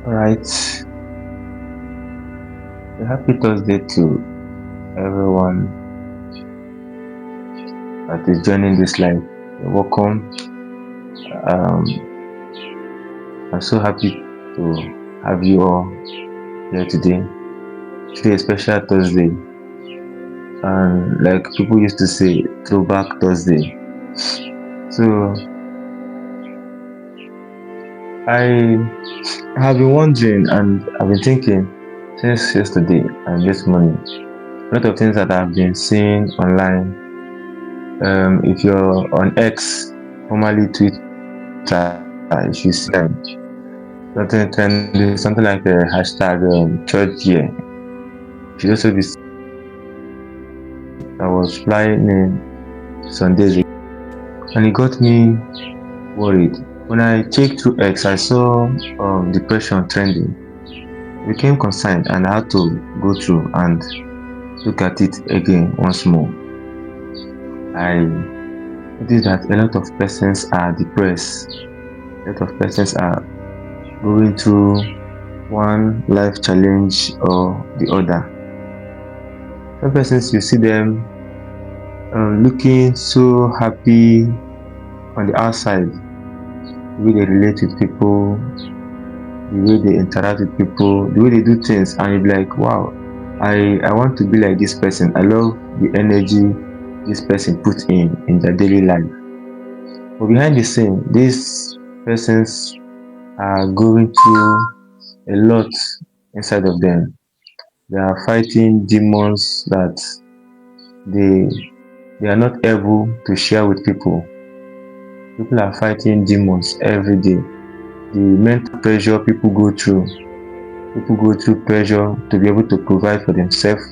Alright, a happy Thursday to everyone that is joining this live. You're welcome. Um, I'm so happy to have you all here today. Today is a special Thursday, and like people used to say, throwback Thursday. So I have been wondering and I've been thinking since yesterday and this morning. A lot of things that I've been seeing online. If you're on X, formerly Twitter, you should see something trendy, something like a hashtag church year. You should also be. I was flying in some days ago, and it got me worried. When I checked through X, I saw depression trending. I became concerned, and I had to go through and look at it again once more. I noticed that a lot of persons are depressed. A lot of persons are going through one life challenge or the other. Some persons, you see them looking so happy on the outside, the way they relate with people, the way they interact with people, the way they do things, and you'll be like, wow, I want to be like this person. I love the energy this person puts in their daily life. But behind the scene, these persons are going through a lot inside of them. They are fighting demons that they they are not able to share with people. People are fighting demons every day. The mental pressure people go through pressure to be able to provide for themselves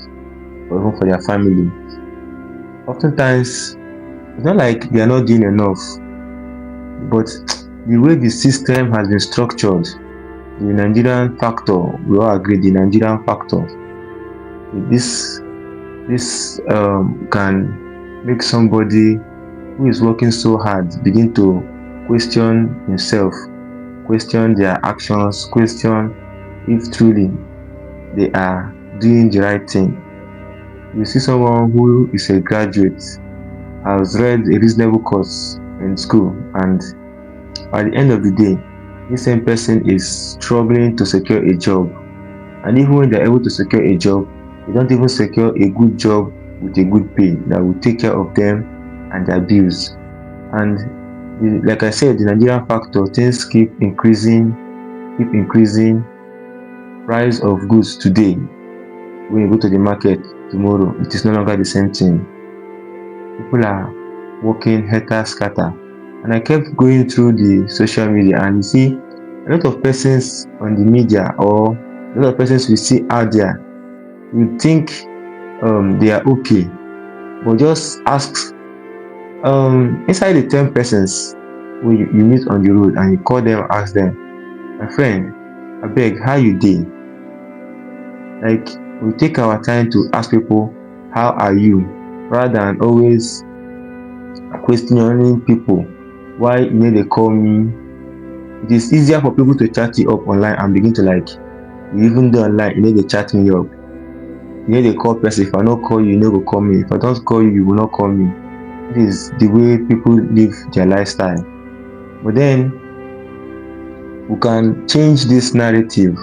or even for their family. Oftentimes, it's not like they are not doing enough, but the way the system has been structured, the Nigerian factor, we all agree, the Nigerian factor, this can make somebody who is working so hard begin to question himself, question their actions, question if truly they are doing the right thing. You see someone who is a graduate, has read a reasonable course in school, and at the end of the day, this same person is struggling to secure a job. And even when they're able to secure a job, they don't even secure a good job with a good pay that will take care of them and their bills. And like I said, the Nigerian factor, things keep increasing. Price of goods today, when you go to the market tomorrow, it is no longer the same thing. People are working helter scatter. And I kept going through the social media, and you see a lot of persons on the media, or a lot of persons we see out there, you think they are okay, but just ask inside the 10 persons when you meet on the road and you call them, ask them, my friend, I beg, how you dey? Like, we take our time to ask people, how are you, rather than always questioning people. Why they call me? It is easier for people to chat you up online and begin to like, you even do online, they chat me up. They call person. If I not call you, you go call me. If I don't call you, you will not call me. This is the way people live their lifestyle. But then we can change this narrative.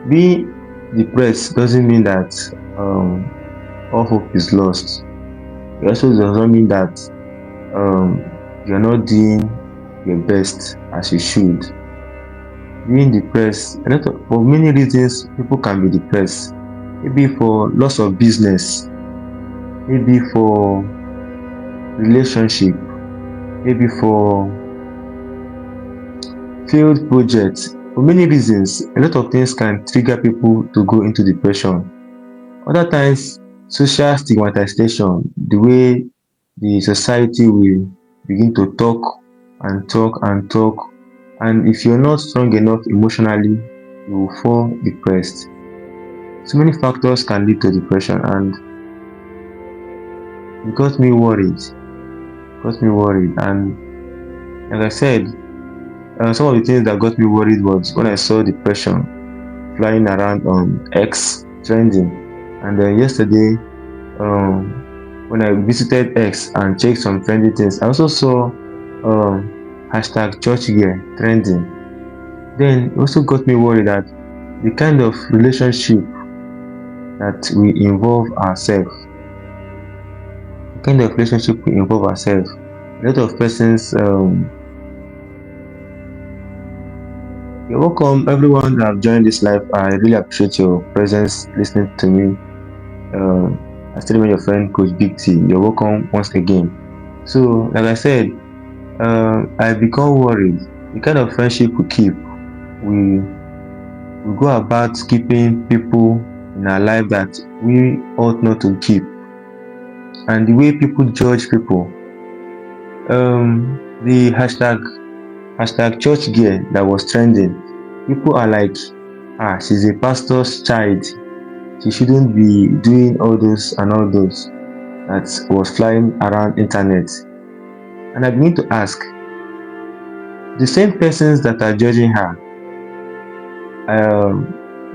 Being depressed doesn't mean that all hope is lost. It also does not mean that you're not doing your best as you should. Being depressed, for many reasons, people can be depressed. Maybe for loss of business, maybe for relationship, maybe for failed projects. For many reasons, a lot of things can trigger people to go into depression. Other times, social stigmatization, the way the society will begin to talk, and if you're not strong enough emotionally, you will fall depressed. So many factors can lead to depression, and it got me worried. And like I said, Some of the things that got me worried was when I saw depression flying around on X trending, and yesterday when I visited X and checked some trendy things, I also saw #ChurchGear trending. Then it also got me worried that the kind of relationship that we involve ourselves, a lot of persons. You're welcome, everyone that have joined this live. I really appreciate your presence, listening to me. I still remember your friend Coach Big T. You're welcome once again. So, like I said, I become worried. The kind of friendship we keep, we go about keeping people in our life that we ought not to keep, and the way people judge people. The #ChurchGear that was trending, people are like, she's a pastor's child, she shouldn't be doing all those and all those that was flying around internet. And I begin to ask, the same persons that are judging her,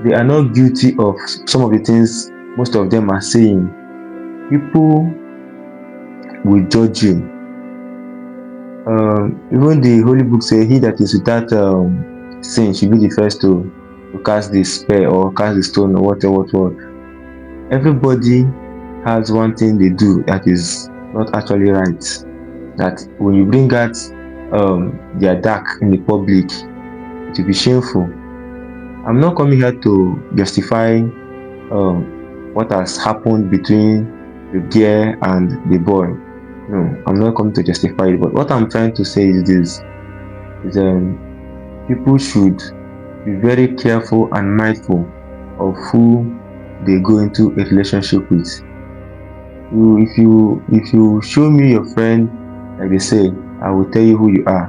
they are not guilty of some of the things most of them are saying. People will judge you. Even the Holy Book says, he that is without sin should be the first to cast the spell or cast the stone or whatever. Everybody has one thing they do that is not actually right. That when you bring out their dark in the public, it will be shameful. I'm not coming here to justify what has happened between the girl and the boy. No, I'm not coming to justify it. But what I'm trying to say is this: people should be very careful and mindful of who they go into a relationship with. If you show me your friend, like they say, I will tell you who you are.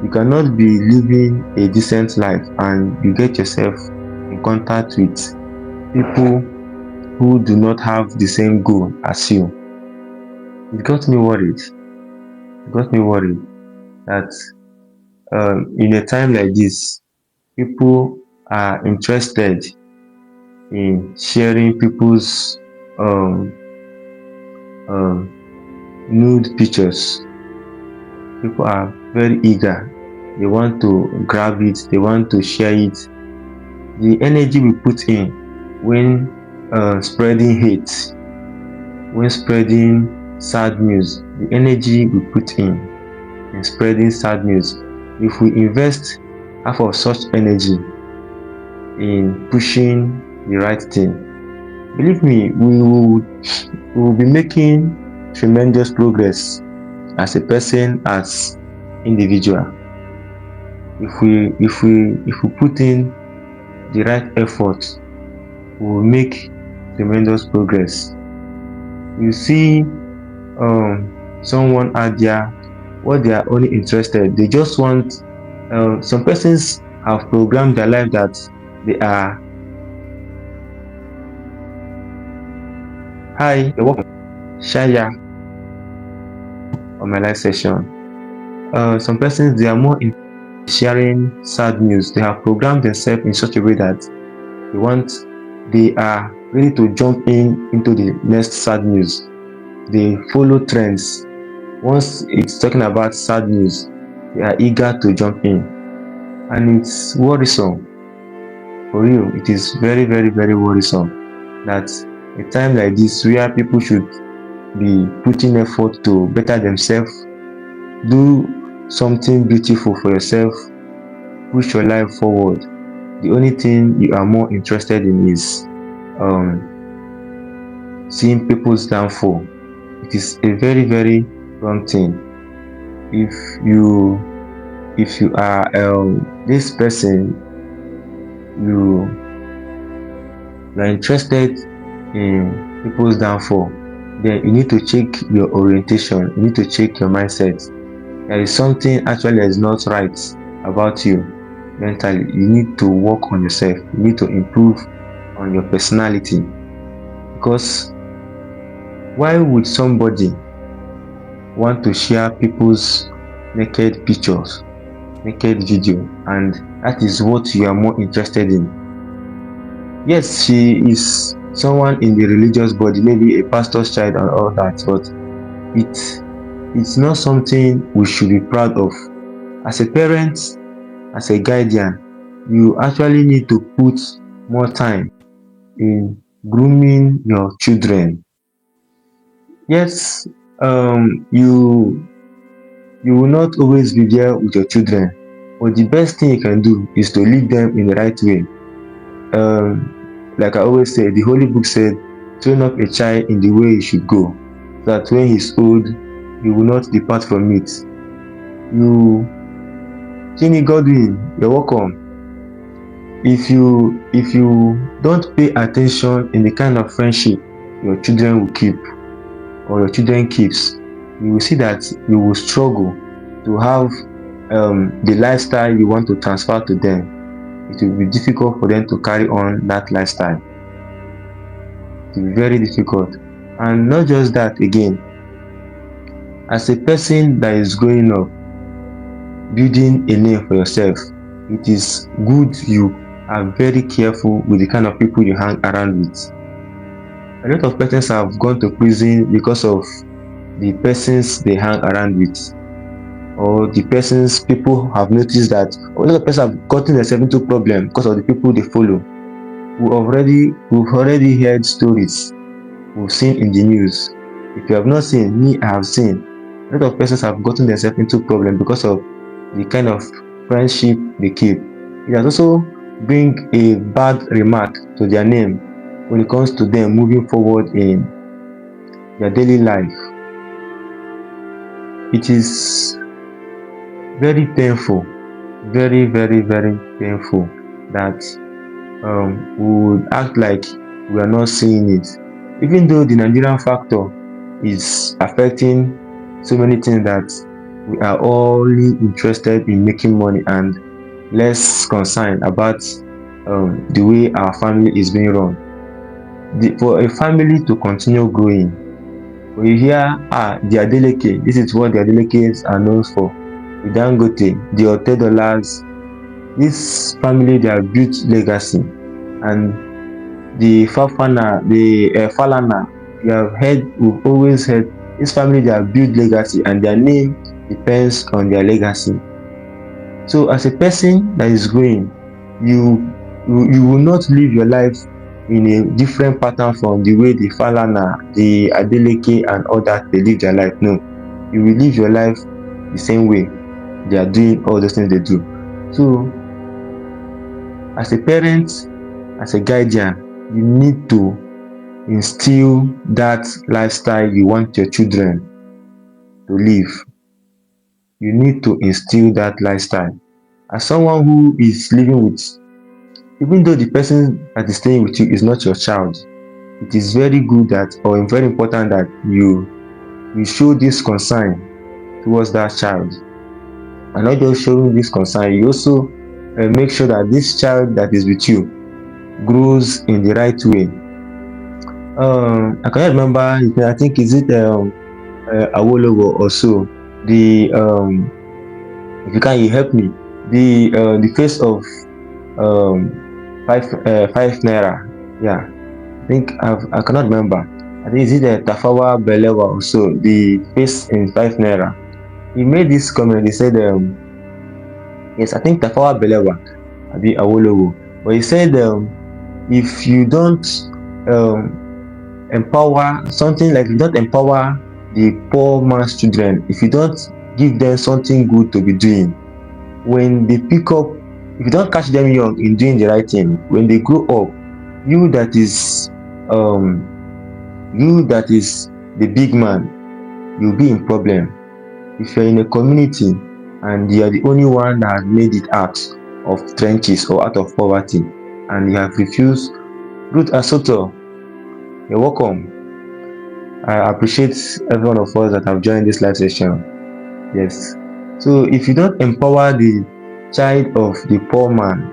You cannot be living a decent life and you get yourself in contact with people who do not have the same goal as you. It got me worried that in a time like this, people are interested in sharing people's nude pictures. People are very eager. They want to grab it, they want to share it. The energy we put in when spreading hate, when spreading sad news, the energy we put in spreading sad news, if we invest half of such energy in pushing the right thing, believe me, we will be making tremendous progress as a person, as individual. If we put in the right effort, we will make tremendous progress. You see someone out there, what they are only interested, they just want, some persons have programmed their life that they are, hi, you're welcome, Shaya, on my live session. Some persons, they are more in sharing sad news. They have programmed themselves in such a way that they are ready to jump into the next sad news. They follow trends. Once it's talking about sad news, they are eager to jump in, and it's worrisome. For real, it is very, very, very worrisome that a time like this, where people should be putting effort to better themselves, do something beautiful for yourself, push your life forward, the only thing you are more interested in is seeing people's downfall. It is a very, very wrong thing. If you are this person, you are interested in people's downfall, then you need to check your orientation, you need to check your mindset. There is something actually that is not right about you mentally. You need to work on yourself, you need to improve on your personality. Because why would somebody want to share people's naked pictures? naked video, and that is what you are more interested in. Yes, she is someone in the religious body, maybe a pastor's child and all that, but it's not something we should be proud of. As a parent, as a guardian, you actually need to put more time in grooming your children. Yes, you will not always be there with your children, but the best thing you can do is to lead them in the right way. Like I always say, the Holy Book said, train up a child in the way he should go, so that when he's old, he will not depart from it. You, Chini Godwin, you're welcome. If you don't pay attention in the kind of friendship your children will keep or your children keeps, you will see that you will struggle to have the lifestyle you want to transfer to them. It will be difficult for them to carry on that lifestyle. It will be very difficult. And not just that, again, as a person that is growing up, building a name for yourself, it is good you are very careful with the kind of people you hang around with. A lot of persons have gone to prison because of the persons they hang around with, or the persons people have noticed that a lot of persons have gotten themselves into problem because of the people they follow. We've already heard stories, we've seen in the news. If you have not seen, me, I have seen. A lot of persons have gotten themselves into problem because of the kind of friendship they keep. It has also bring a bad remark to their name when it comes to them moving forward in their daily life. It is very painful, very, very, very painful that we would act like we are not seeing it, even though the Nigerian factor is affecting so many things that we are only interested in making money and less concerned about the way our family is being run. For a family to continue growing, when you hear the Adeleke, this is what the Adelekes are known for. The Dangote, the Otedolas, this family, they have built legacy. And the Fafana, the Falana, we've always heard, this family, they have built legacy and their name depends on their legacy. So as a person that is growing, you will not live your life in a different pattern from the way the Falana, the Adeleke and all that they live their life. No, you will live your life the same way they are doing all those things they do. So as a parent, as a guardian, you need to instill that lifestyle you want your children to live. You need to instill that lifestyle. As someone who is living with, even though the person that is staying with you is not your child, it is very good that, or very important that you show this concern towards that child. And not just showing this concern, you also make sure that this child that is with you grows in the right way. I can't remember, I think, is it Awolowo or so, the if you can, you help me, the face of 5 naira, yeah, I think I cannot remember. I think, is it Tafawa Balewa also, the face in 5 naira? He made this comment. He said, yes, I think Tafawa Balewa, the Awolowo, but he said, if you don't empower something, like you don't empower the poor man's children, if you don't give them something good to be doing, when they pick up, if you don't catch them young in doing the right thing, when they grow up, you that is the big man, you'll be in problem. If you're in a community and you are the only one that has made it out of trenches or out of poverty, and you have refused, Ruth Asoto, you're welcome. I appreciate every one of us that have joined this live session. Yes. So if you don't empower the child of the poor man,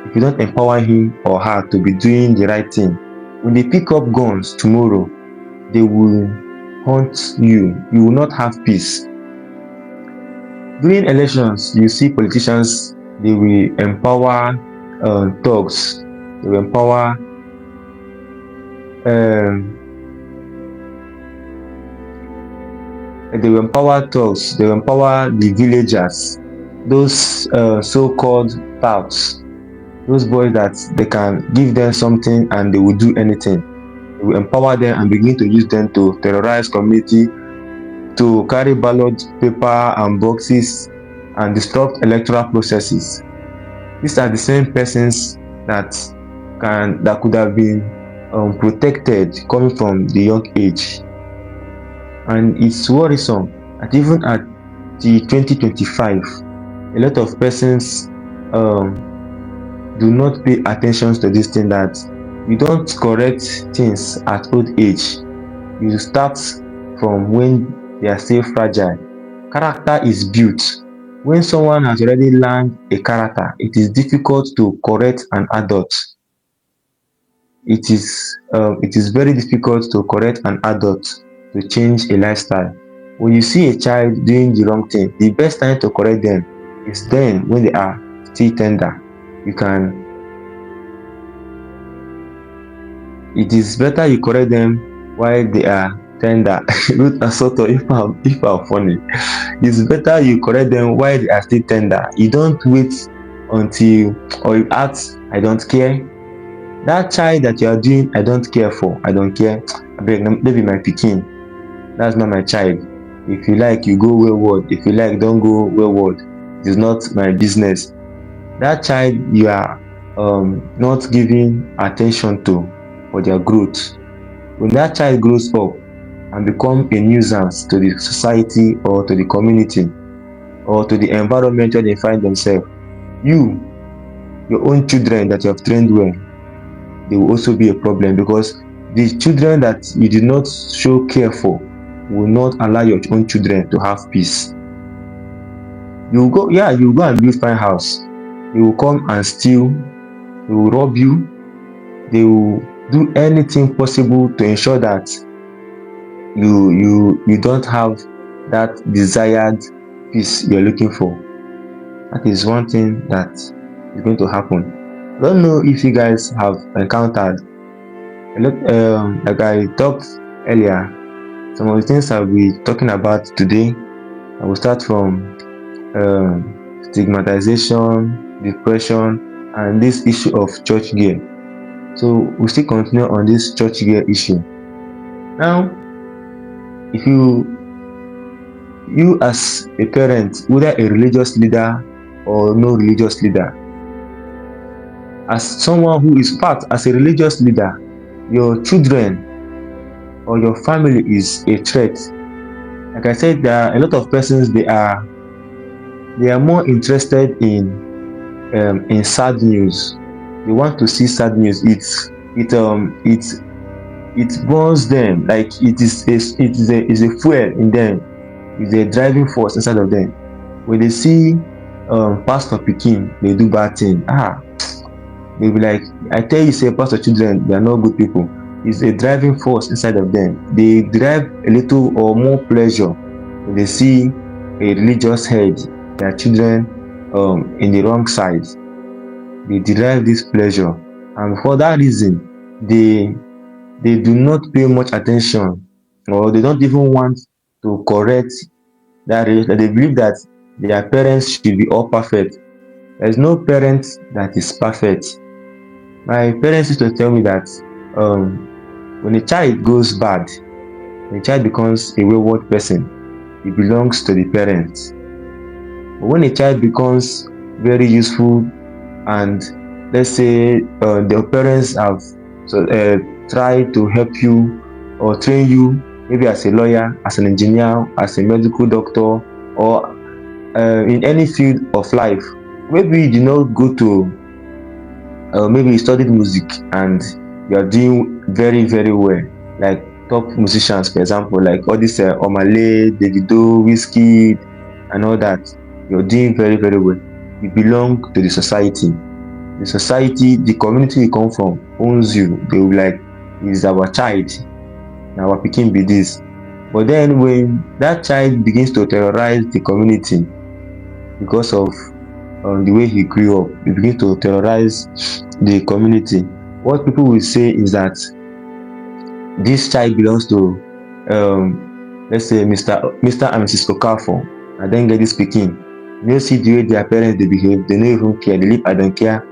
if you don't empower him or her to be doing the right thing, when they pick up guns tomorrow, they will haunt you. You will not have peace. During elections, you see politicians, they will empower thugs, they will empower thugs, they will empower the villagers, those so-called touts, those boys that they can give them something and they will do anything. They will empower them and begin to use them to terrorize community, to carry ballot paper and boxes and disrupt electoral processes. These are the same persons that could have been protected coming from the young age. And it's worrisome that even at the 2025, a lot of persons do not pay attention to this thing, that you don't correct things at old age. You start from when they are still fragile. Character is built. When someone has already learned a character, it is difficult to correct an adult. It is very difficult to correct an adult to change a lifestyle. When you see a child doing the wrong thing, the best time to correct them is then when they are still tender. It is better you correct them while they are tender. if I'm funny, it's better you correct them while they are still tender. You don't wait until, or you ask, I don't care. That child that you are doing, I don't care for, I don't care. Maybe my pikin. That's not my child. If you like, you go wayward. If you like, don't go wayward. It's not my business. That child you are not giving attention to for their growth. When that child grows up and become a nuisance to the society or to the community or to the environment where they find themselves, your own children that you have trained well, they will also be a problem, because the children that you did not show care for will not allow your own children to have peace. You go and build fine house. They will come and steal. They will rob you. They will do anything possible to ensure that you don't have that desired peace you're looking for. That is one thing that is going to happen. I don't know if you guys have encountered a lot, like I talked earlier, some of the things I'll be talking about today. I will start from stigmatization, depression, and this issue of church gear. So we'll still continue on this church gear issue. Now, if you as a parent, whether a religious leader or no religious leader, as someone who is part as a religious leader, your children or your family is a threat. Like I said, there are a lot of persons, they are more interested in sad news. They want to see sad news. It burns them, like it is a fuel in them. It's a driving force inside of them. When they see pastor pikin, they do bad thing. They'll be like, I tell you, say pastor children, they are not good people. It's a driving force inside of them. They derive a little or more pleasure when they see a religious head, their children in the wrong side. They derive this pleasure, and for that reason, they do not pay much attention, or they don't even want to correct that relation. They believe that their parents should be all perfect. There is no parent that is perfect. My parents used to tell me that when a child goes bad, when a child becomes a wayward person, it belongs to the parents. But when a child becomes very useful, and let's say the parents have tried to help you or train you, maybe as a lawyer, as an engineer, as a medical doctor, or in any field of life. Maybe you did not go to, maybe you studied music and you are doing very, very well, like top musicians, for example, like all this Omale, Davido, Wizkid, and all that. You're doing very, very well. You belong to the society. The society, the community you come from owns you. They will be like, is our child, now our pikin be this. But then when that child begins to terrorize the community, because of the way he grew up. He begin to terrorize the community. What people will say is that this child belongs to, let's say, Mr. and Mrs. Okafor, and then get this speaking. You see the way their parents they behave, they don't even care, they live I don't care.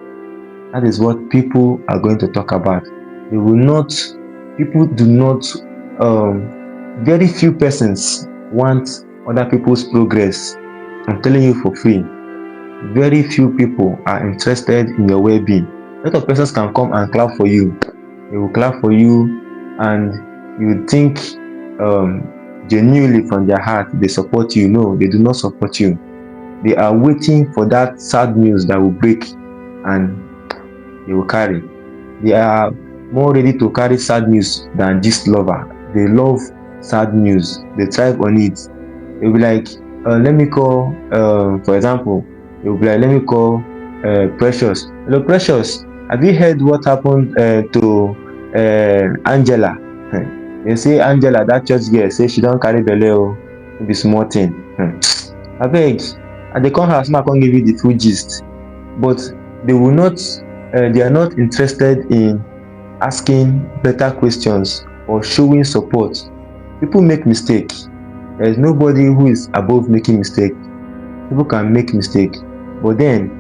That is what people are going to talk about. They will not, people do not, very few persons want other people's progress. I'm telling you for free. Very few people are interested in your well-being. A lot of persons can come and clap for you. They will clap for you, and you think genuinely from their heart they support you. No, they do not support you. They are waiting for that sad news that will break and they will carry. They are more ready to carry sad news than this lover. They love sad news. They thrive on it. They'll be like, let me call, for example, they'll be like, let me call Precious. Hello, Precious. Have you heard what happened to Angela? They say Angela, that church girl, say she don't carry belle, be small thing. I beg, and they come house, I can't give you the full gist. But they will not, they are not interested in asking better questions or showing support. People make mistakes. There is nobody who is above making mistakes. People can make mistakes, but then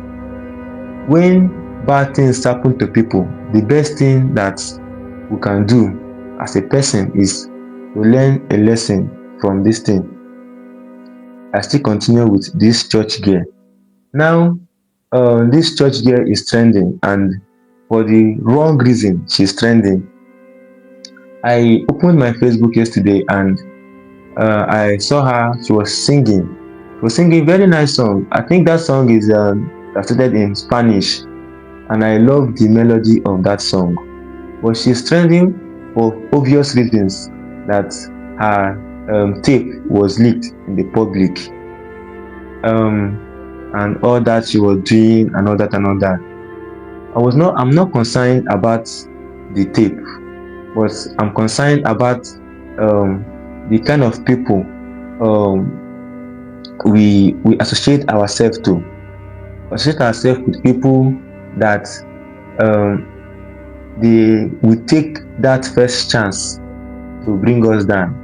when bad things happen to people, the best thing that we can do as a person is to learn a lesson from this thing. I still continue with this church girl. Now, this church girl is trending, and for the wrong reason she's trending. I opened my Facebook yesterday and I saw her. She was singing. She was singing a very nice song. I think that song is translated in Spanish, and I love the melody of that song. But she's trending for obvious reasons, that her tape was leaked in the public, and all that she was doing, and all that and all that. I'm not concerned about the tape, but I'm concerned about the kind of people we associate ourselves to. Associate ourselves with people that they will take that first chance to bring us down.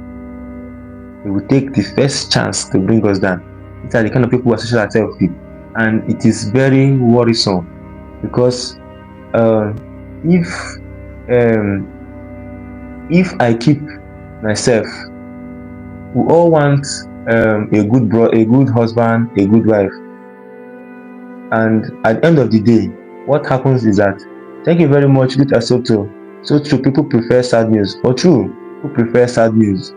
They will take the first chance to bring us down. These are the kind of people we associate ourselves with, and it is very worrisome, because if I keep myself, we all want a good husband, a good wife, and at the end of the day, what happens is that, thank you very much, Rita Soto. So true, people prefer sad news. For true, people prefer sad news.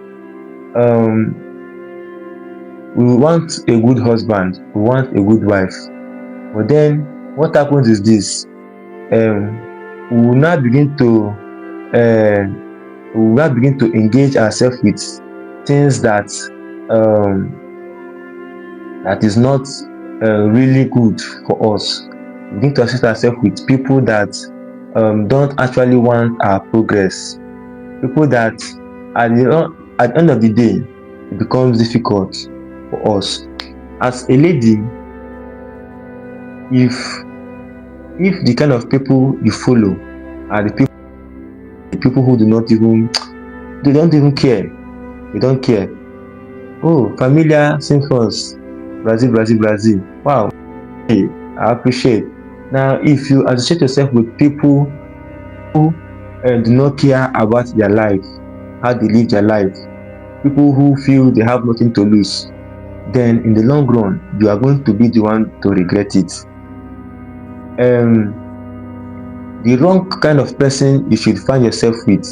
We want a good husband, we want a good wife, but then what happens is this: we will now begin to engage ourselves with things that that is not really good for us. We need to associate ourselves with people that don't actually want our progress. People that at the end of the day, it becomes difficult for us. As a lady, if the kind of people you follow are the people who don't even care. They don't care. Oh, Familia Simpsons, Brazil. Wow, hey, I appreciate. Now, if you associate yourself with people who do not care about their life, how they live their life, people who feel they have nothing to lose, then in the long run, you are going to be the one to regret it. The wrong kind of person you should find yourself with,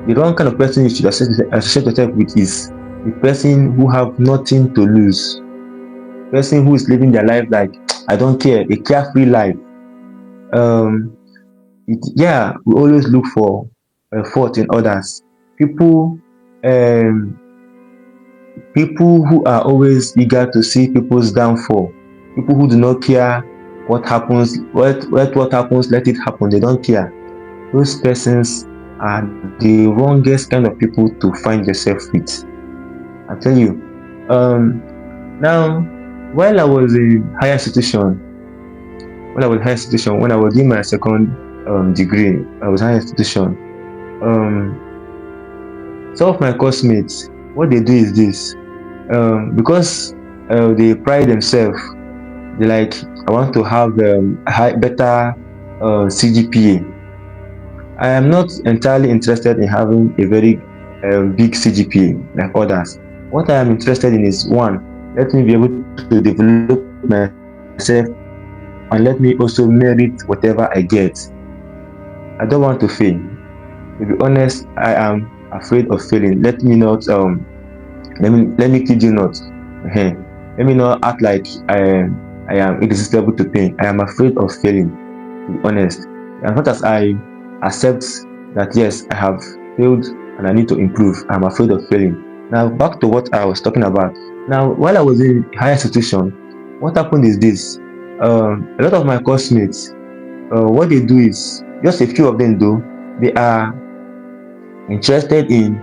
the wrong kind of person you should associate yourself with is the person who have nothing to lose. Person who is living their life like, I don't care, a carefree life. We always look for fault in others. People who are always eager to see people's downfall. People who do not care what happens, what happens, let it happen. They don't care. Those persons are the wrongest kind of people to find yourself with. I tell you, Now, while I was in higher institution, when I was doing my second degree, I was higher institution. Um, some of my classmates, what they do is this, because they pride themselves. They like, I want to have better CGPA. I am not entirely interested in having a very big CGPA like others. What I am interested in is, one, let me be able to develop myself, and let me also merit whatever I get. I don't want to fail. To be honest, I am afraid of failing. Let me kid you not. Let me not act like I am irresistible to pain. I am afraid of failing, to be honest. As much as I accept that yes, I have failed and I need to improve, I'm afraid of failing. Now back to what I was talking about. Now, while I was in higher institution, what happened is this. A lot of my classmates, what they do is, just a few of them though, they are interested in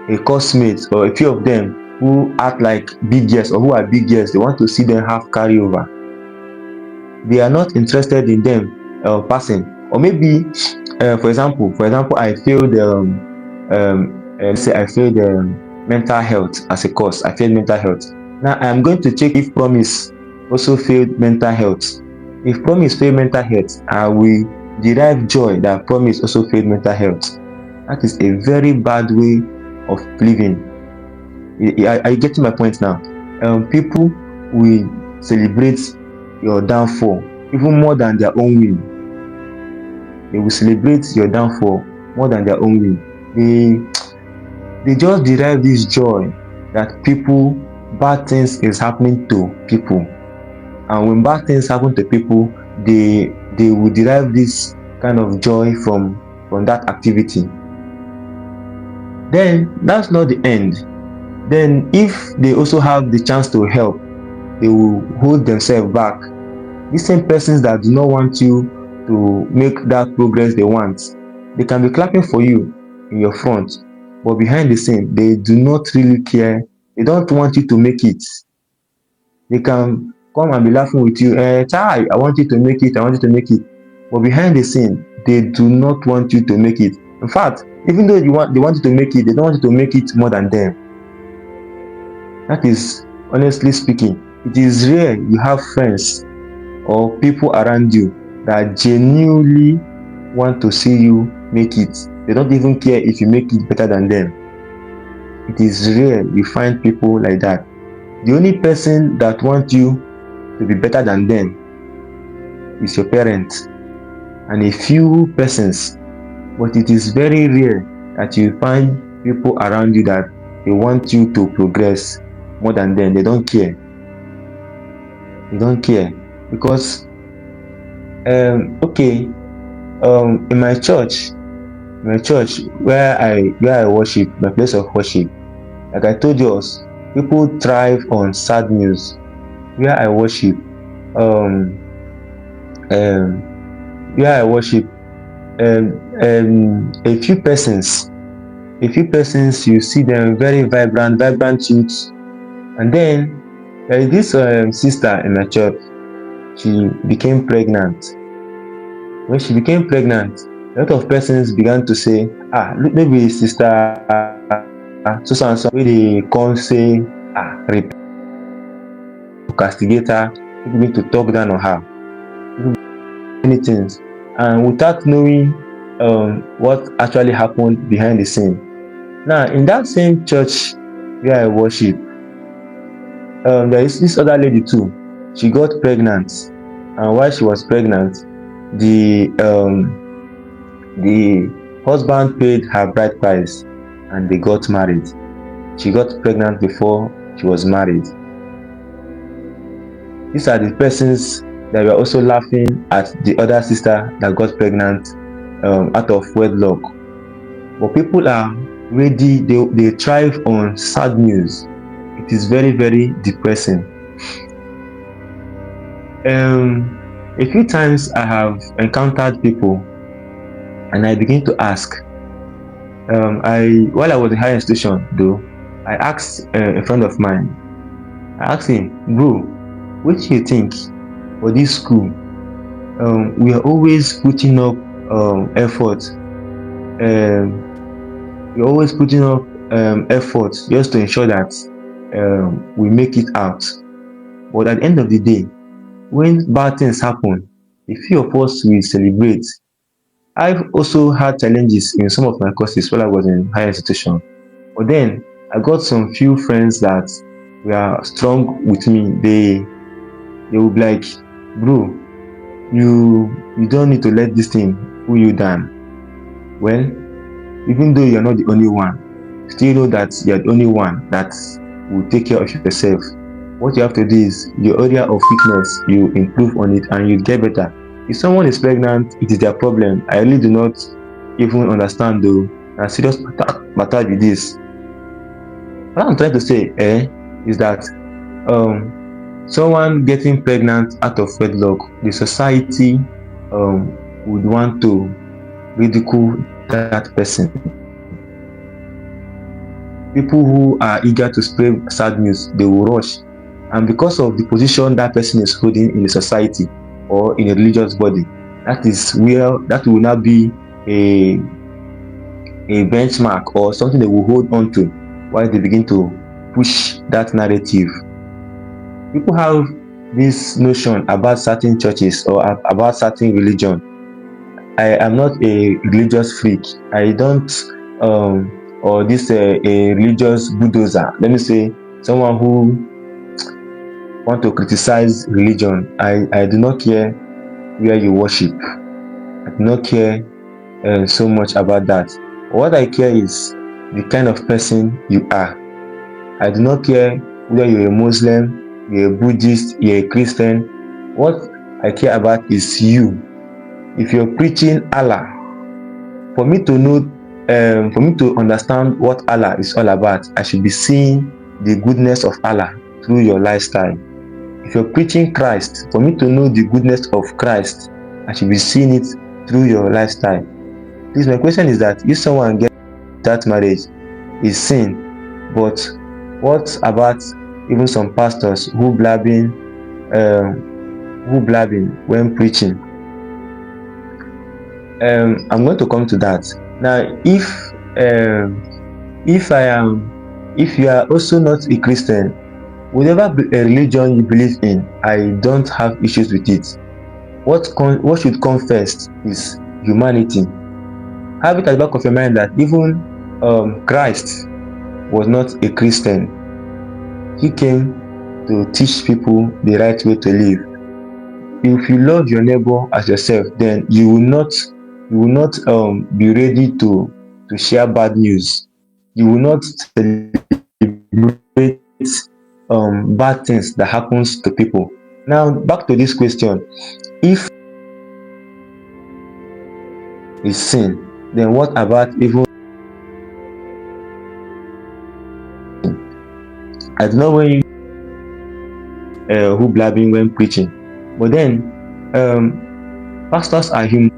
a classmate, or a few of them who act like big girls or who are big girls. They want to see them have carryover. They are not interested in them passing. Or maybe, for example, I failed. Say I failed mental health as a course. I failed mental health. Now I am going to check if Promise also failed mental health. If Promise failed mental health, I will derive joy that Promise also failed mental health. That is a very bad way of living. Are you getting my point now? People will celebrate your downfall even more than their own win. They will celebrate your downfall more than their own win. They just derive this joy that bad things is happening to people, and when bad things happen to people, they will derive this kind of joy from that activity. Then that's not the end. Then if they also have the chance to help, they will hold themselves back. These same persons that do not want you to make that progress they want, they can be clapping for you in your front, but behind the scene, they do not really care. They don't want you to make it. They can come and be laughing with you, Chai, I want you to make it, I want you to make it. But behind the scene, they do not want you to make it. In fact, even though they want you to make it, they don't want you to make it more than them. That is, honestly speaking, it is rare you have friends or people around you that genuinely want to see you make it. They don't even care if you make it better than them. It is rare you find people like that. The only person that wants you to be better than them is your parents and a few persons. But it is very rare that you find people around you that they want you to progress more than them. They don't care. They don't care because in my church where I worship, my place of worship, like I told you, people thrive on sad news. Where I worship, a few persons, you see them very vibrant youths. And then there is this sister in my church. She became pregnant. When she became pregnant, a lot of persons began to say, maybe sister so and so, where they come say, rape, castigate her, people need to talk down on her, many things, and without knowing what actually happened behind the scene. Now, in that same church where I worship, there is this other lady too. She got pregnant, and while she was pregnant, the husband paid her bride price, and they got married. She got pregnant before she was married. These are the persons that were also laughing at the other sister that got pregnant out of wedlock. But people are ready. They thrive on sad news. It is very, very depressing. A few times I have encountered people, and I begin to ask. While I was in higher institution, though, I asked a friend of mine, I asked him, bro, what do you think for this school? We are always putting up effort. We're always putting up effort just to ensure that we make it out. But at the end of the day, when bad things happen, a few of us will celebrate. I've also had challenges in some of my courses while I was in higher institution. But then I got some few friends that were strong with me. They would be like, bro, you don't need to let this thing pull you down. Well, even though you're not the only one, still know that you're the only one that will take care of yourself. What you have to do is your area of weakness, you improve on it and you get better. If someone is pregnant, it is their problem. I really do not even understand though. A serious matter with this. What I'm trying to say is that someone getting pregnant out of wedlock, the society would want to ridicule that person. People who are eager to spread sad news, they will rush. And because of the position that person is holding in the society or in a religious body, that is where that will not be a benchmark or something they will hold on to while they begin to push that narrative. People have this notion about certain churches or about certain religion. I am not a religious freak. I don't or this a religious bulldozer. Let me say someone who want to criticize religion. I do not care where you worship. I do not care so much about that. What I care is the kind of person you are. I do not care whether you're a Muslim, you're a Buddhist, you're a Christian. What I care about is you. If you're preaching Allah, for me to know, for me to understand what Allah is all about, I should be seeing the goodness of Allah through your lifestyle. If you're preaching Christ, for me to know the goodness of Christ, I should be seeing it through your lifestyle. Please, my question is that if someone gets that marriage is sin, but what about even some pastors who blabbing when preaching? I'm going to come to that. Now, if you are also not a Christian, whatever religion you believe in, I don't have issues with it. What should come first is humanity. Have it at the back of your mind that even Christ was not a Christian. He came to teach people the right way to live. If you love your neighbor as yourself, then you will not be ready to share bad news. You will not celebrate bad things that happens to people. Now back to this question: if is sin, then what about even? I don't know when you who blabbing when preaching, but then pastors are human.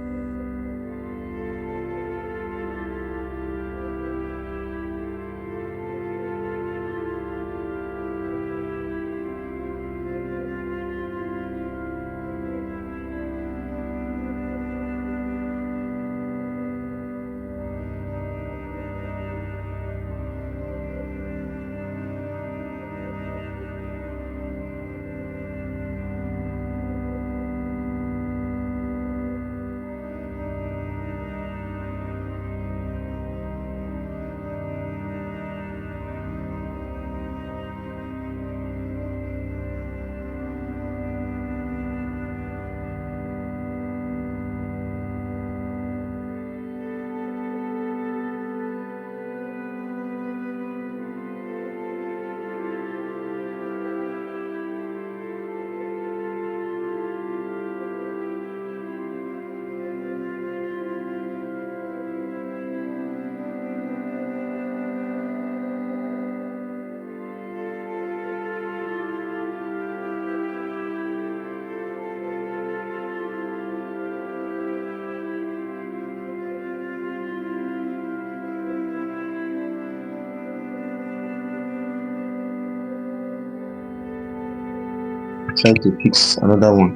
try to fix another one.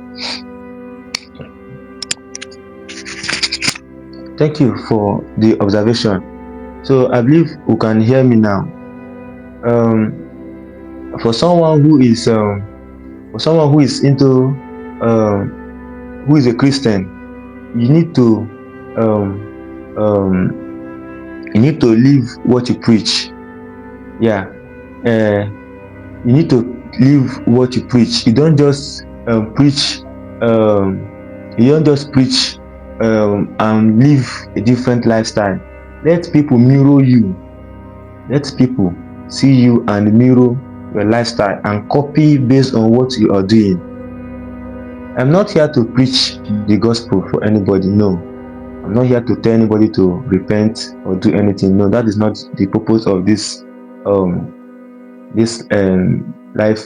Thank you for the observation. So I believe you can hear me now. For someone who is into who is a Christian, you need to live what you preach. Yeah, you need to live what you preach. You don't just preach. You don't just preach and live a different lifestyle. Let people mirror you. Let people see you and mirror your lifestyle and copy based on what you are doing. I'm not here to preach the gospel for anybody. No, I'm not here to tell anybody to repent or do anything. No, that is not the purpose of this live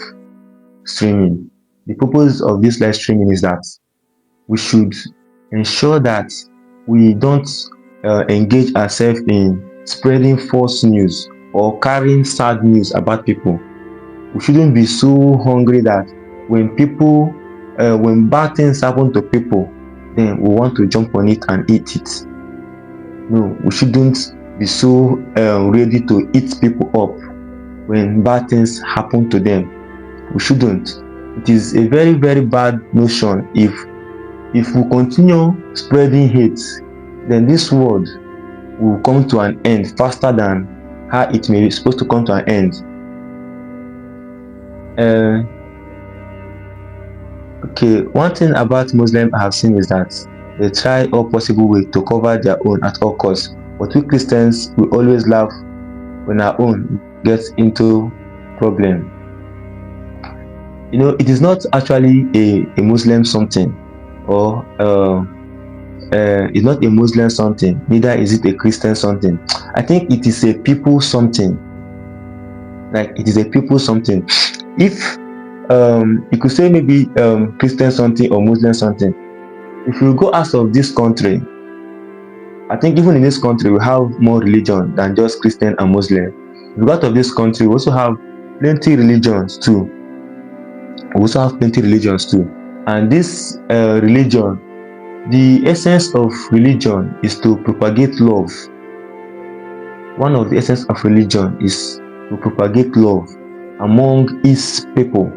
streaming. The purpose of this live streaming is that we should ensure that we don't engage ourselves in spreading false news or carrying sad news about people. We shouldn't be so hungry that when bad things happen to people, then we want to jump on it and eat it. No, we shouldn't be so ready to eat people up when bad things happen to them. We shouldn't. It is a very, very bad notion. If we continue spreading hate, then this world will come to an end faster than how it may be supposed to come to an end. Okay, one thing about Muslims I have seen is that they try all possible way to cover their own at all costs. But we Christians, we always laugh when our own gets into problem. You know, it is not actually a Muslim something, or it's not a Muslim something, neither is it a Christian something. I think it is a people something. Like, it is a people something. If you could say maybe Christian something or Muslim something. If you go out of this country, I think even in this country we have more religion than just Christian and Muslim. If you go out of this country, we also have plenty religions too. And this religion, the essence of religion is to propagate love. One of the essence of religion is to propagate love among its people.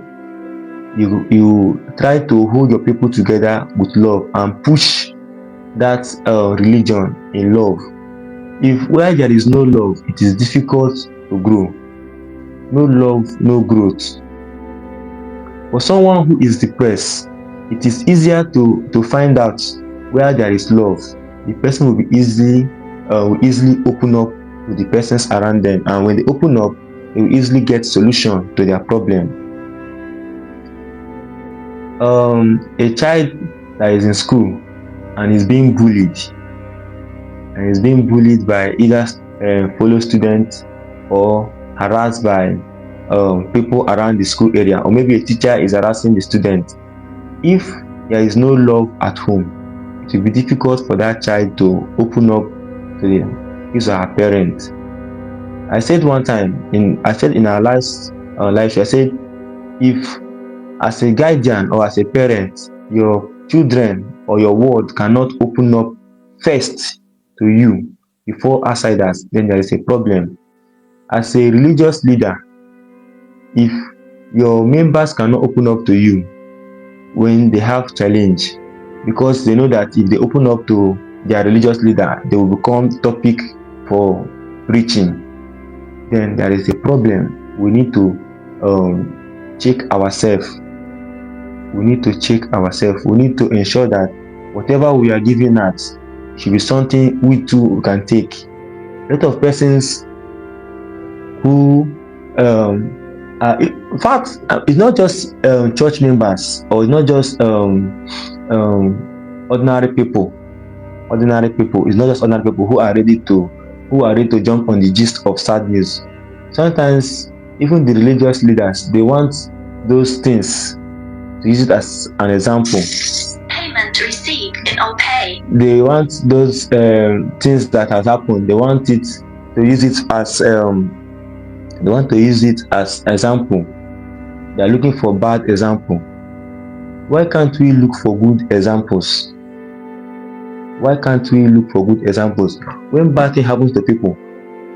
You try to hold your people together with love and push that religion in love. If where there is no love, it is difficult to grow. No love, no growth. For someone who is depressed, it is easier to find out where there is love. The person will easily open up to the persons around them, and when they open up, they will easily get solution to their problem. A child that is in school and is being bullied, by either fellow students or harassed by people around the school area, or maybe a teacher is harassing the student. If there is no love at home, it will be difficult for that child to open up to his or her parent. I said one time in our last live show, I said, if as a guardian or as a parent, your children or your ward cannot open up first to you before outsiders, then there is a problem. As a religious leader, if your members cannot open up to you when they have challenge, because they know that if they open up to their religious leader, they will become topic for preaching, then there is a problem. We need to check ourselves. We need to ensure that whatever we are giving at should be something we too can take. A lot of persons who in fact, it's not just church members, or it's not just ordinary people. It's not just ordinary people who are ready to jump on the gist of sad news. Sometimes even the religious leaders, they want those things to use it as an example. Payment received in OPay. They want those things that has happened. They want to use it as example. They are looking for bad example Why can't we look for good examples? Why can't we look for good examples? When bad thing happens to people,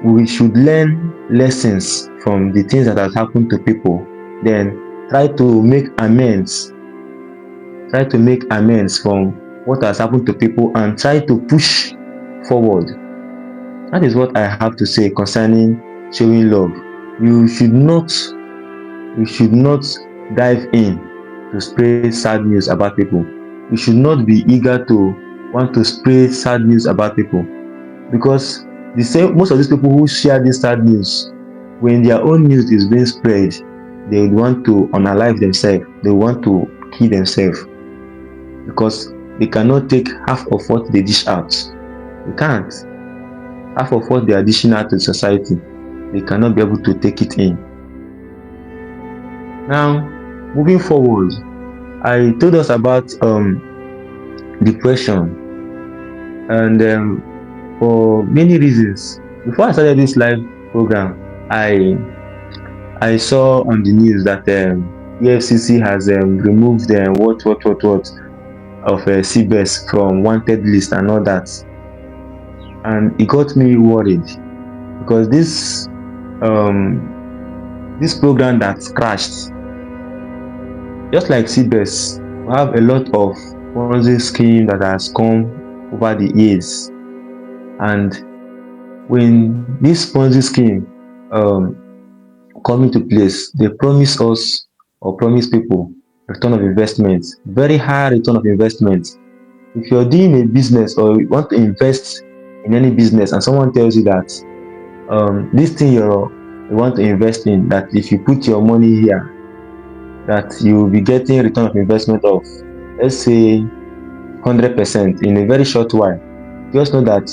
we should learn lessons from the things that has happened to people, then try to make amends. Try to make amends from what has happened to people and try to push forward. That is what I have to say concerning showing love. You should not dive in to spread sad news about people. You should not be eager to want to spread sad news about people, because most of these people who share this sad news, when their own news is being spread, they would want to unalive themselves. They want to kill themselves, because they cannot take half of what they dish out. They can't. Half of what they are dishing out to society, they cannot be able to take it in. Now, moving forward, I told us about depression, and for many reasons. Before I started this live program, I saw on the news that EFCC has removed what of CBS from wanted list and all that, and it got me worried, because this program that crashed, just like CBS, we have a lot of Ponzi scheme that has come over the years. And when this Ponzi scheme come into place, they promise us or promise people return of investment, very high return of investment. If you're doing a business or you want to invest in any business and someone tells you that this thing you want to invest in, that if you put your money here, that you will be getting a return of investment of, let's say, 100% in a very short while, just know that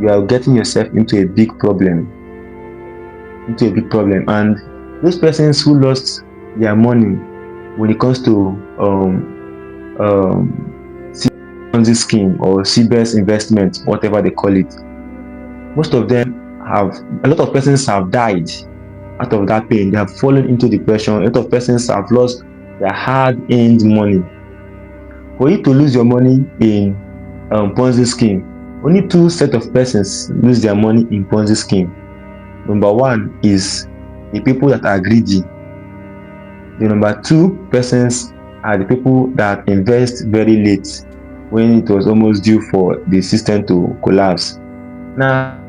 you are getting yourself into a big problem. And those persons who lost their money when it comes to Ponzi scheme or CBS investment, whatever they call it, most of them a lot of persons have died out of that pain. They have fallen into depression. A lot of persons have lost their hard-earned money. For you to lose your money in Ponzi scheme, only two set of persons lose their money in Ponzi scheme. Number one is the people that are greedy. The number two persons are the people that invest very late, when it was almost due for the system to collapse. Now,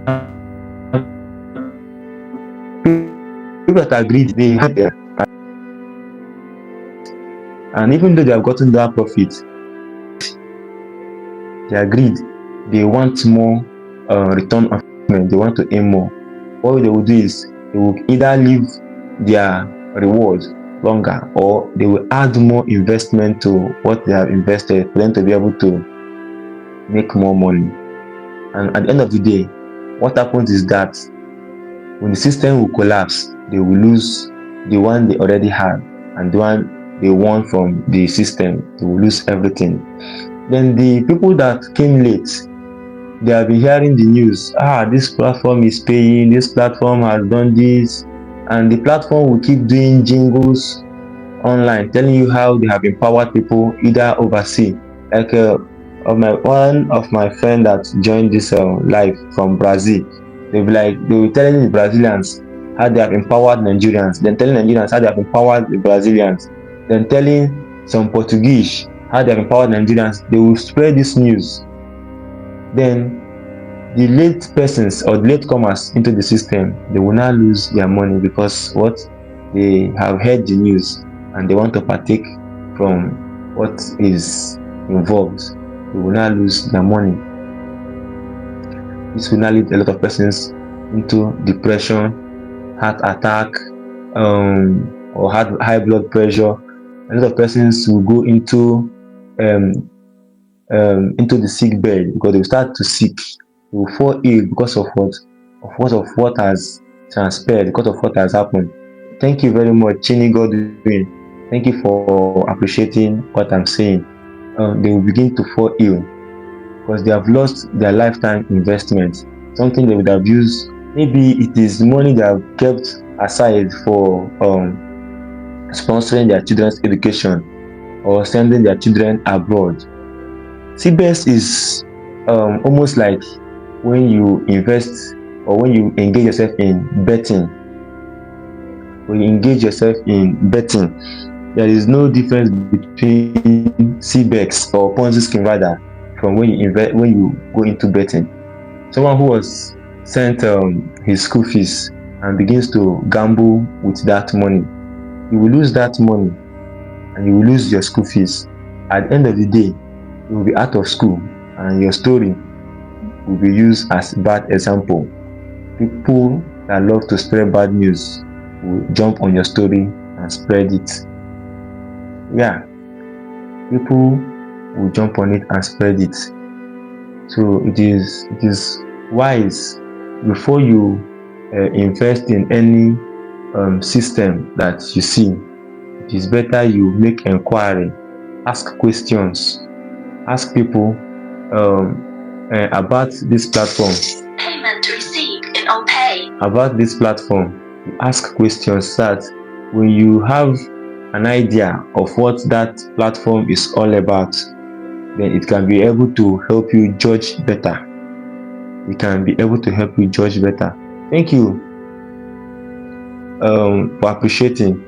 people that are greedy, they have their, and even though they have gotten that profit, they are greedy. They want more return on investment. They want to earn more. What they will do is they will either leave their reward longer, or they will add more investment to what they have invested for them to be able to make more money. And at the end of the day, what happens is that when the system will collapse, they will lose the one they already had, and the one they won from the system, they will lose everything. Then the people that came late, they have been hearing the news, this platform is paying, this platform has done this, and the platform will keep doing jingles online telling you how they have empowered people either overseas. Like one of my friend that joined this live from Brazil, they were telling the Brazilians how they have empowered Nigerians, then telling Nigerians how they have empowered the Brazilians, then telling some Portuguese how they have empowered Nigerians. They will spread this news. Then the late persons or the latecomers into the system, they will now lose their money, because what they have heard the news and they want to partake from what is involved. They will now lose their money. This will now lead a lot of persons into depression, heart attack, or high blood pressure. A lot of persons will go into the sick bed, because they will start to sick. They will fall ill because of what has transpired, because of what has happened. Thank you very much, Chini Godwin. Thank you for appreciating what I'm saying. They will begin to fall ill because they have lost their lifetime investment, something they would have used. Maybe it is money they have kept aside for sponsoring their children's education. or sending their children abroad. CBEX is almost like when you invest or when you engage yourself in betting. When you engage yourself in betting, there is no difference between CBEX or Ponzi scheme rather from when you go into betting. Someone who was sent his school fees and begins to gamble with that money, you will lose that money and you will lose your school fees. At the end of the day, you will be out of school and your story will be used as bad example. People that love to spread bad news will jump on your story and spread it. Yeah, people will jump on it and spread it. So it is wise, before you invest in any system that you see, it is better you make inquiry, ask questions, ask people about this platform. Payment received in OPay. About this platform, you ask questions that when you have an idea of what that platform is all about, then it can be able to help you judge better. It can be able to help you judge better. Thank you for appreciating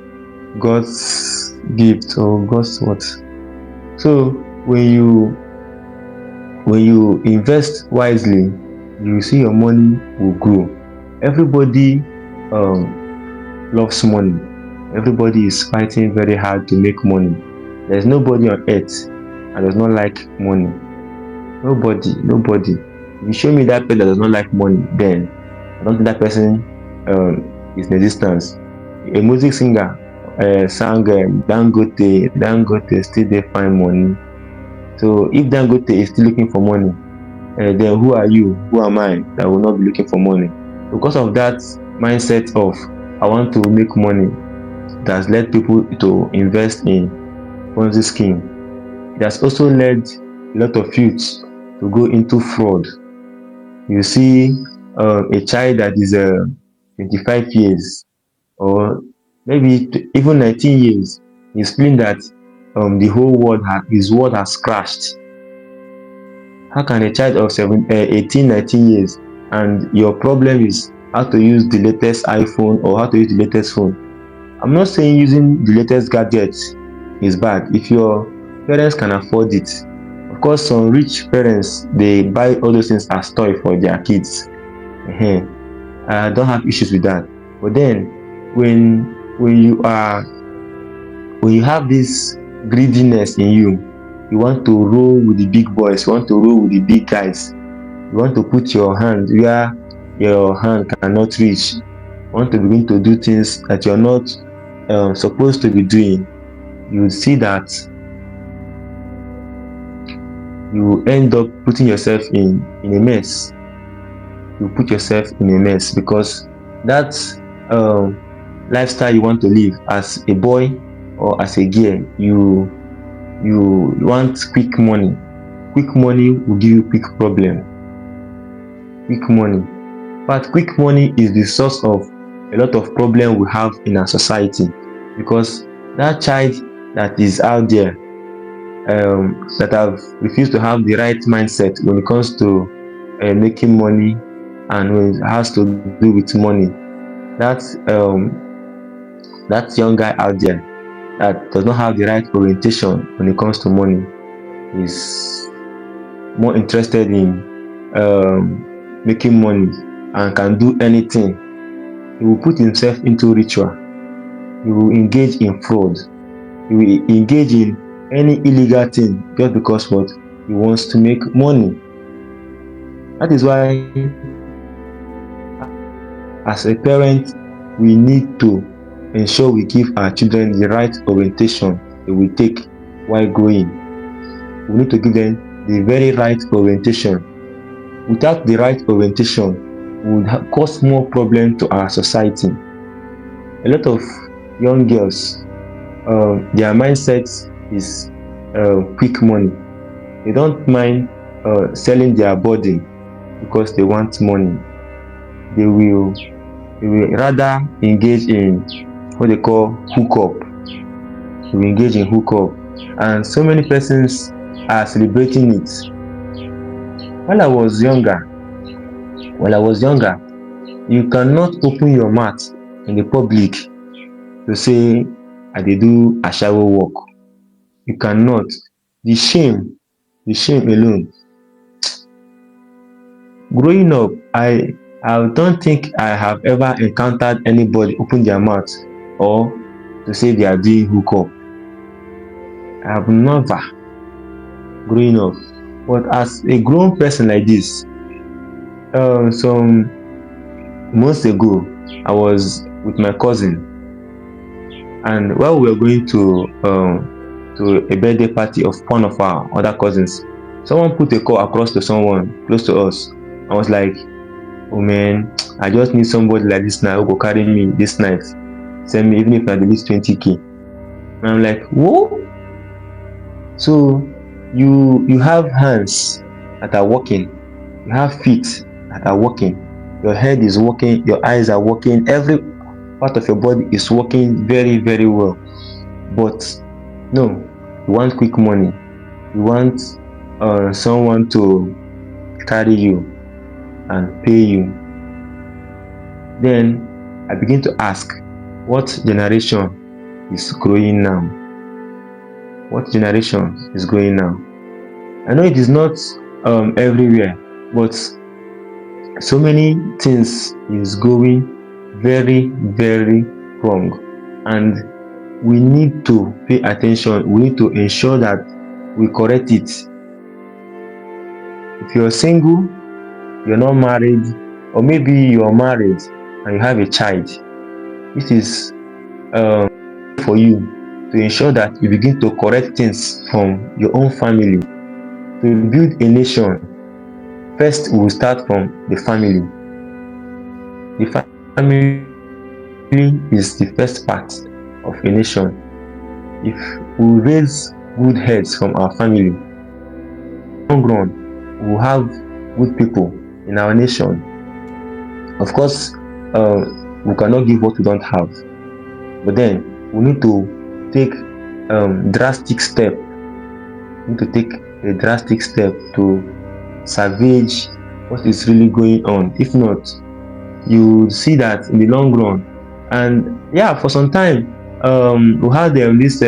God's gift or God's what. So when you invest wisely, you see your money will grow. Everybody loves money. Everybody is fighting very hard to make money. There's nobody on earth that does not like money. Nobody. If you show me that person that does not like money, then I don't think that person is in existence. A music singer sang Dangote still they find money. So if Dangote is still looking for money, then who are you? Who am I that will not be looking for money? Because of that mindset of I want to make money, it has led people to invest in Ponzi scheme. It has also led a lot of youths to go into fraud. You see a child that is 25 years or maybe even 19 years, he's feeling that the whole world his world has crashed. How can a child of 18, 19 years and your problem is how to use the latest iPhone or how to use the latest phone? I'm not saying using the latest gadget is bad if your parents can afford it. Of course, some rich parents, they buy all those things as toy for their kids. I don't have issues with that. But then when you have this greediness in you, you want to roll with the big boys, you want to roll with the big guys, you want to put your hand where your hand cannot reach, you want to begin to do things that you're not supposed to be doing, you will see that you end up putting yourself in a mess. You put yourself in a mess because that lifestyle you want to live as a boy or as a girl, you want quick money. Quick money will give you quick problem. Quick money. But quick money is the source of a lot of problem we have in our society, because that child that is out there that have refused to have the right mindset when it comes to making money and when it has to do with money, that young guy out there that does not have the right orientation when it comes to money is more interested in making money and can do anything. He will put himself into ritual. He will engage in fraud. He will engage in any illegal thing just because what he wants to make money. That is why as a parent we need to ensure we give our children the right orientation they will take while growing. We need to give them the very right orientation. Without the right orientation, it would cause more problem to our society. A lot of young girls, their mindset is quick money. They don't mind selling their body because they want money. They will rather engage in what they call hookup. They will engage in hookup and so many persons are celebrating it. When I was younger, you cannot open your mouth in the public to say I dey do ashawo work. You cannot. The shame alone. Growing up, I don't think I have ever encountered anybody open their mouth or to say they are doing hookup. I have never growing up. But as a grown person like this, some months ago, I was with my cousin, and while we were going to a birthday party of one of our other cousins, someone put a call across to someone close to us. I was like, oh man, I just need somebody like this now who go carry me this night. Send me even if I at least 20k. And I'm like, whoa. So you have hands that are working, you have feet that are working, your head is working, your eyes are working, every part of your body is working very, very well. But no, you want quick money, you want someone to carry you and pay you. Then I begin to ask, what generation is growing now? What generation is growing now? I know it is not everywhere, but so many things is going very, very wrong, and we need to pay attention. We need to ensure that we correct it. If you're single, you're not married, or maybe you're married and you have a child, this is for you to ensure that you begin to correct things from your own family. To build a nation, first we will start from the family. The family is the first part of a nation. If we raise good heads from our family, in the long run, we will have good people in our nation. Of course, we cannot give what we don't have, but then we need to take drastic step. We need to take a drastic step to salvage what is really going on. If not, you see that in the long run. And yeah, for some time, we had this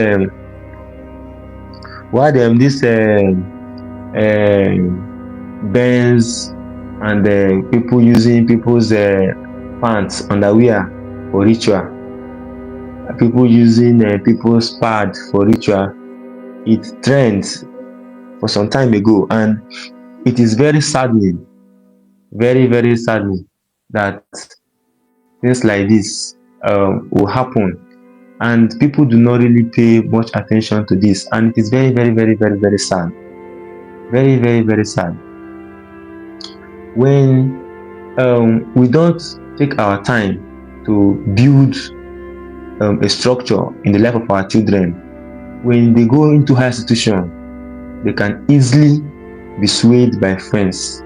bands and people using people's pants, underwear for ritual. People using people's pad for ritual. It trends for some time ago, and it is very saddening, very, very saddening that things like this will happen, and people do not really pay much attention to this, and it is very, very, very, very, very sad. Very, very, very sad when we don't take our time to build a structure in the life of our children. When they go into higher institution, they can easily be swayed by friends.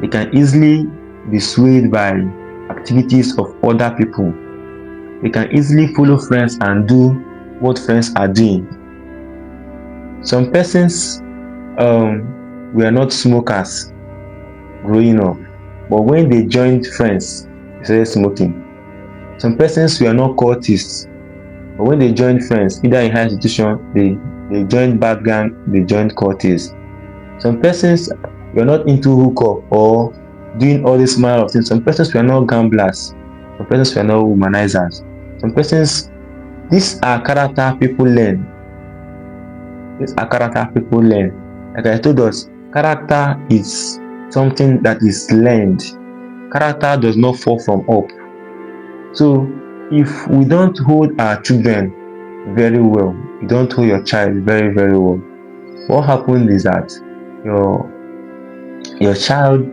They can easily be swayed by activities of other people. They can easily follow friends and do what friends are doing. Some persons were not smokers growing up, but when they joined friends, they started smoking. Some persons were not cultists, but when they joined friends, either in higher institution, they joined bad gang, they joined cultists. Some persons were not into hookup or doing all this manner of things. Some persons were not gamblers. Some persons were not womanizers. Some persons, these are character people learn. These are character people learn. Like I told us, character is something that is learned. Character does not fall from up. So if we don't hold our children very well, you don't hold your child very, very well, what happens is that your child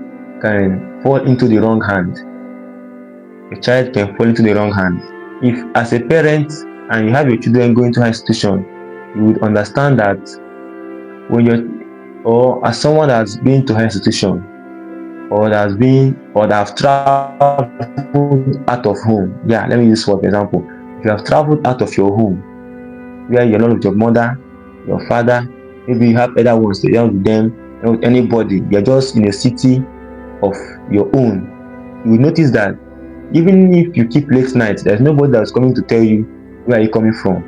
can fall into the wrong hand. Your child can fall into the wrong hand. If as a parent and you have your children going to high institution, you would understand that when or as someone that's been to high institution, or that have traveled out of home. Yeah, let me use for example. If you have traveled out of your home, where you're not with your mother, your father, maybe you have other ones, you're with them, not with anybody, you're just in a city of your own, you will notice that even if you keep late night, there's nobody that's coming to tell you where are you coming from.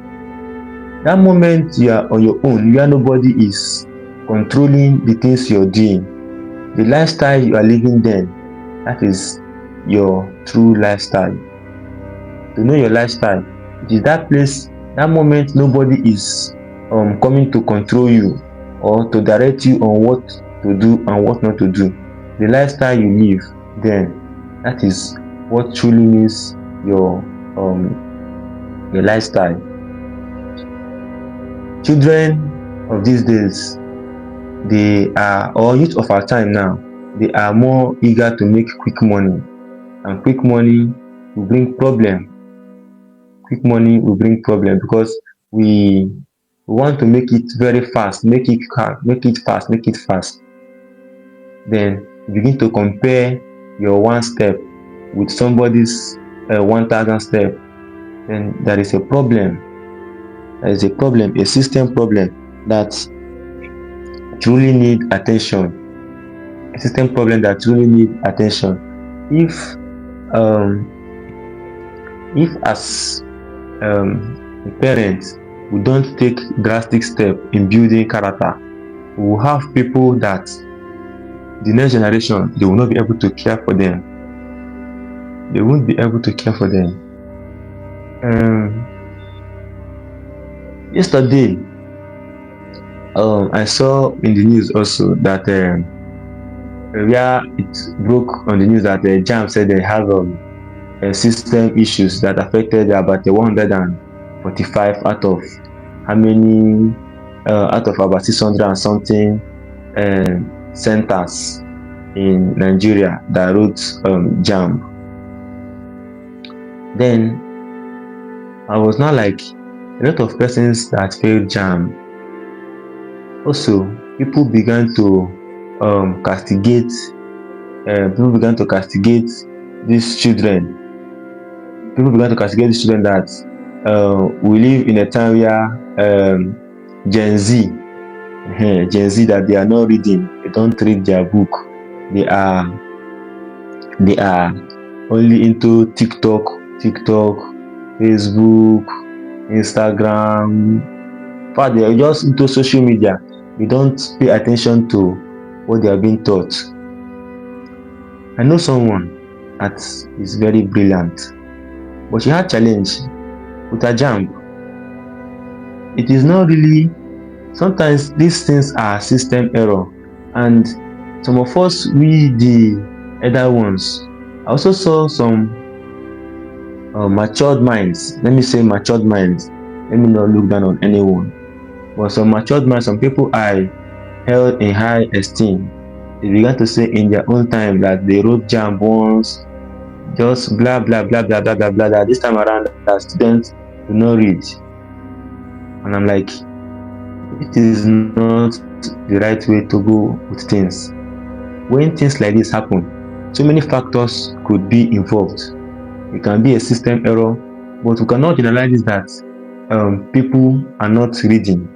That moment you are on your own, where nobody is controlling the things you're doing, the lifestyle you are living then, that is your true lifestyle. To know your lifestyle, it is that place, that moment nobody is coming to control you or to direct you on what to do and what not to do. The lifestyle you live then, that is what truly means your lifestyle. Children of these days, they are, or youth of our time now, they are more eager to make quick money, and quick money will bring problem. Quick money will bring problem because we want to make it very fast, make it fast. Then you begin to compare your one step with somebody's 1,000 step. Then there is a problem. There is a problem, a system problem that truly need attention. A system problem that truly need attention. If as a parent we don't take drastic step in building character, we will have people that the next generation, they will not be able to care for them. They won't be able to care for them. Yesterday, I saw in the news also that where it broke on the news that JAMB said they have system issues that affected about 145 out of how many out of about 600 and something centers in Nigeria that wrote JAMB. Then I was not like a lot of persons that failed JAMB. Also, people began to castigate. People began to castigate these children. People began to castigate these children that we live in a time where Gen Z, that they are not reading. They don't read their book. They are only into TikTok, Facebook, Instagram. In fact, they are just into social media. They don't pay attention to what they are being taught. I know someone that is very brilliant, but she had challenge with her JAMB. It is not really, sometimes these things are system error, and some of us, we the other ones, I also saw some matured minds. Let me say matured minds. Let me not look down on anyone, but some matured minds, some people I held in high esteem, they began to say in their own time that they wrote JAMB once, just blah blah blah blah blah blah blah, that this time around that students do not read. And I'm like, it is not the right way to go with things. When things like this happen, so many factors could be involved. It can be a system error, but we cannot generalize that people are not reading.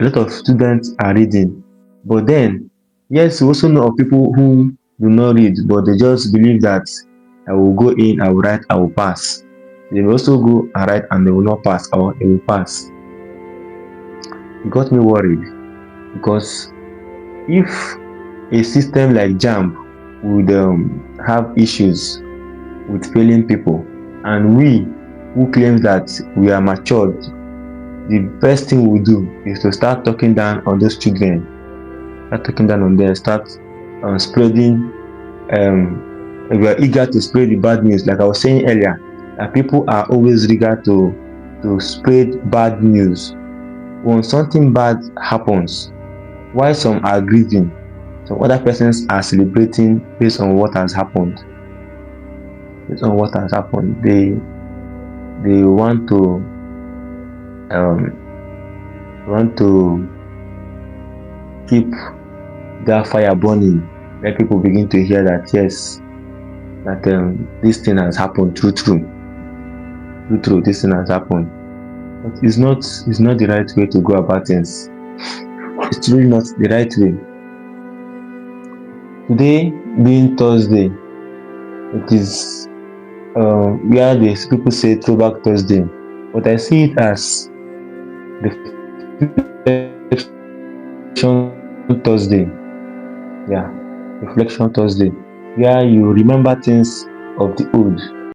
A lot of students are reading, but then yes, we also know of people who do not read, but they just believe that I will go in, I will write, I will pass. They will also go and write and they will not pass, or they will pass. It got me worried, because if a system like JAMB would have issues with failing people, and we who claim that we are matured, the best thing we do is to start talking down on those children, start talking down on them, start spreading. We are eager to spread the bad news, like I was saying earlier, that people are always eager to spread bad news. When something bad happens, while some are grieving, some other persons are celebrating based on what has happened. Based on what has happened, they want to keep that fire burning. Let people begin to hear that yes, that this thing has happened. True, this thing has happened. but it's not the right way to go about things. It's really not the right way. Today being Thursday, it is where the people say Throwback Thursday, but I see it as Reflection Thursday. Yeah, Reflection Thursday, where you remember things of the old